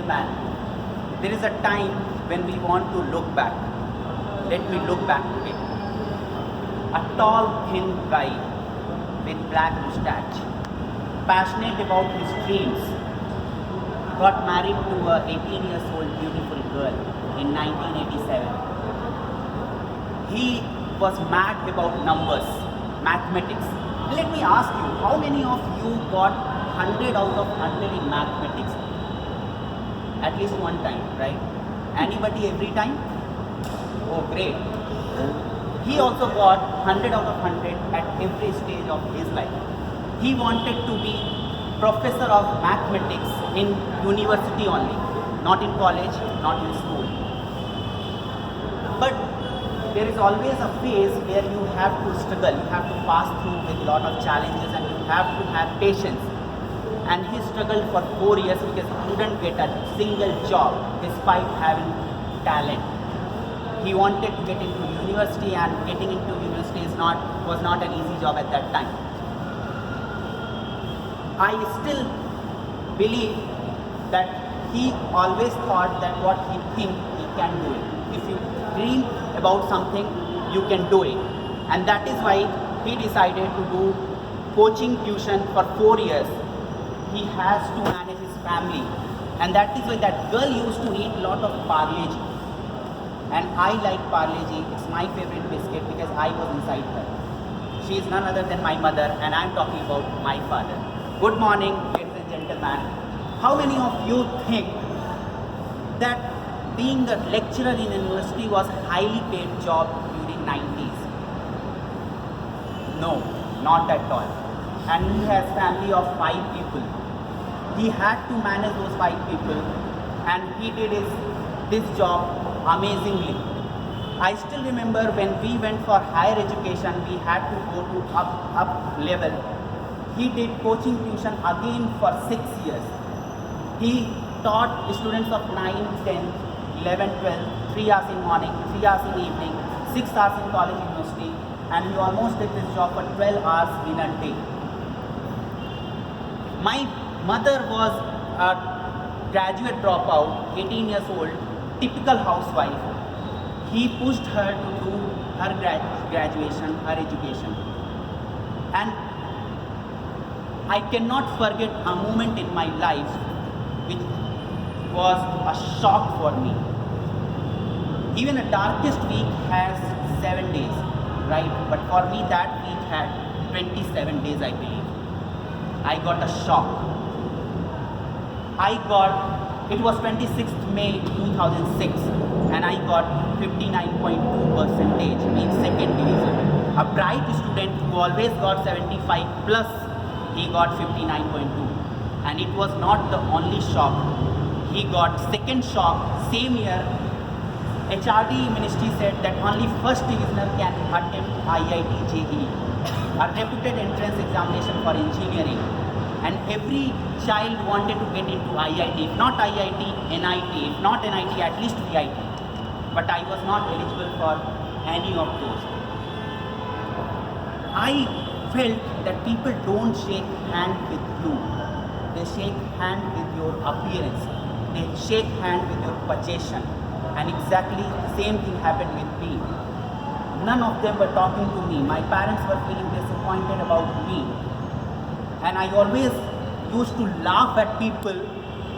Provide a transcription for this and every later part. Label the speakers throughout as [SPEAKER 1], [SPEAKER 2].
[SPEAKER 1] gentlemen, there is a time when we want to look back. Let me look back today. A tall, thin guy with black mustache, passionate about his dreams, got married to a 18 years old beautiful girl in 1987. He was mad about numbers, mathematics. Let me ask you, how many of you got 100 out of 100 in mathematics? At least one time, right? Anybody every time? Oh, great. He also got 100 out of 100 at every stage of his life. He wanted to be professor of mathematics in university only, not in college, not in school. But there is always a phase where you have to struggle, you have to pass through with a lot of challenges, and you have to have patience. And he struggled for 4 years because he couldn't get a single job despite having talent. He wanted to get into university, and getting into university was not an easy job at that time. I still believe that he always thought that what he thinks he can do it. If you dream about something, you can do it. And that is why he decided to do coaching tuition for 4 years. He has to manage his family. And that is why that girl used to eat a lot of Parle-G. And I like Parle-G. It's my favorite biscuit because I was inside her. She is none other than my mother, and I am talking about my father. Good morning, ladies and gentlemen. How many of you think that being a lecturer in university was a highly paid job during 90s? No, not at all. And he has family of 5 people. He had to manage those 5 people, and he did this job amazingly. I still remember when we went for higher education, we had to go to up level. He did coaching tuition again for 6 years. He taught students of 9, 10, 11, 12, 3 hours in morning, 3 hours in evening, 6 hours in college university, and he almost did this job for 12 hours in a day. My mother was a graduate dropout, 18 years old, typical housewife. He pushed her to do her graduation, her education. And I cannot forget a moment in my life which was a shock for me. Even the darkest week has 7 days, right? But for me that week had 27 days, I believe. I got a shock. It was 26th May 2006, and I got 59.2% in second division. A bright student who always got 75 plus, he got 59.2. And it was not the only shock. He got second shock. Same year, HRD ministry said that only first divisioner can attempt IIT JEE, a reputed entrance examination for engineering. And every child wanted to get into IIT, if not IIT, NIT, if not NIT, at least VIT. But I was not eligible for any of those. I felt that people don't shake hand with you. They shake hand with your appearance. They shake hand with your possession. And exactly the same thing happened with me. None of them were talking to me. My parents were feeling disappointed about me. And I always used to laugh at people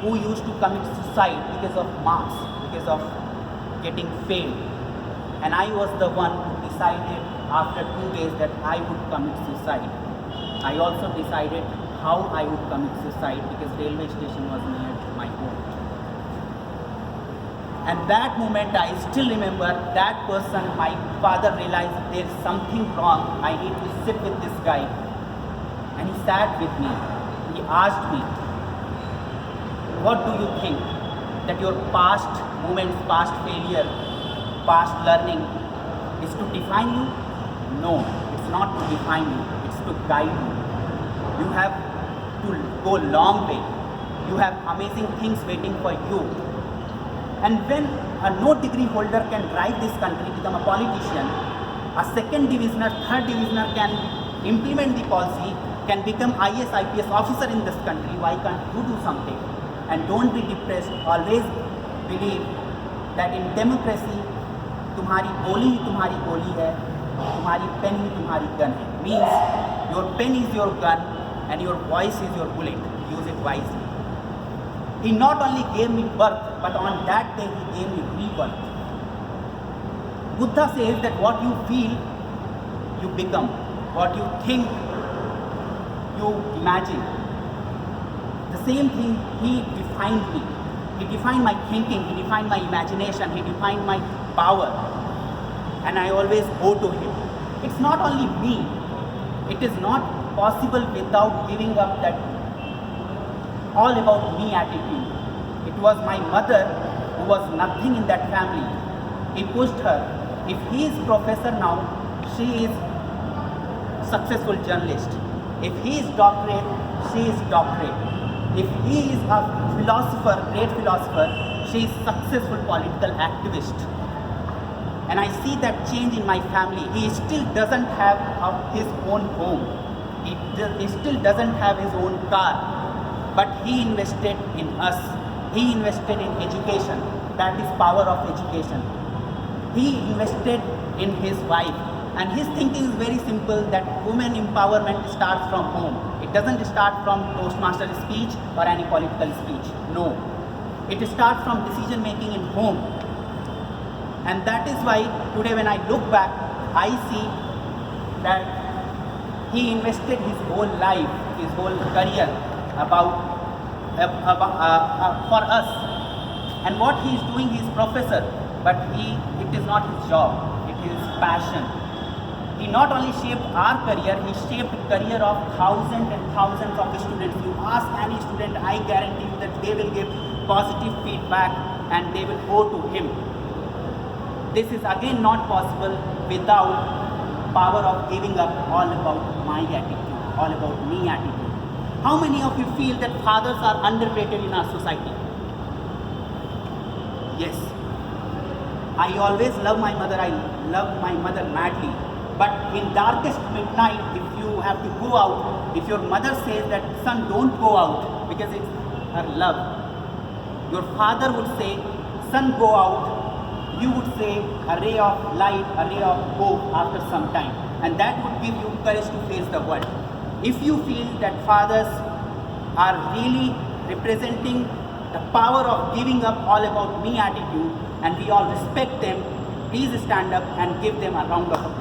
[SPEAKER 1] who used to commit suicide because of marks, because of getting failed. And I was the one who decided after 2 days that I would commit suicide. I also decided how I would commit suicide because railway station was near my home. And that moment I still remember that person, my father realized there is something wrong, I need to sit with this guy. And he sat with me. He asked me, what do you think? That your past moments, past failure, past learning is to define you? No, it's not to define you. It's to guide you. You have to go a long way. You have amazing things waiting for you. And when a no degree holder can drive this country, become a politician, a second divisioner, third divisioner can implement the policy, can become IS, IPS officer in this country, why can't you do something? and don't be depressed. Always believe that in democracy, तुम्हारी बोली ही तुम्हारी गोली है, तुम्हारी pen ही तुम्हारी gun है. Means your pen is your gun and your voice is your bullet. Use it wisely. He not only gave me birth, but on that day he gave me rebirth. Buddha says that what you feel, you become. What you think, you imagine. The same thing, he defined me. He defined my thinking, he defined my imagination, he defined my power. And I always owe to him. It's not only me. It is not possible without giving up that all about me attitude. It was my mother who was nothing in that family. He pushed her. If he is professor now, she is successful journalist. If he is doctorate, she is doctorate. If he is a philosopher, great philosopher, she is successful political activist. And I see that change in my family. He still doesn't have his own home. He still doesn't have his own car. But he invested in us. He invested in education. That is power of education. He invested in his wife. And his thinking is very simple, that women empowerment starts from home. It doesn't start from Toastmaster speech or any political speech. No. It starts from decision making in home. And that is why today when I look back, I see that he invested his whole life, his whole career for us. And what he is doing, he is professor, but it is not his job, it is his passion. He not only shaped our career, he shaped the career of thousands and thousands of students. You ask any student, I guarantee you that they will give positive feedback and they will go to him. This is again not possible without power of giving up all about my attitude, all about me attitude. How many of you feel that fathers are underrated in our society? Yes. I always love my mother, I love my mother madly. But in darkest midnight, if you have to go out, if your mother says that, son, don't go out, because it's her love. Your father would say, son, go out. You would say a ray of light, a ray of hope after some time. And that would give you courage to face the world. If you feel that fathers are really representing the power of giving up all about me attitude, and we all respect them, please stand up and give them a round of applause.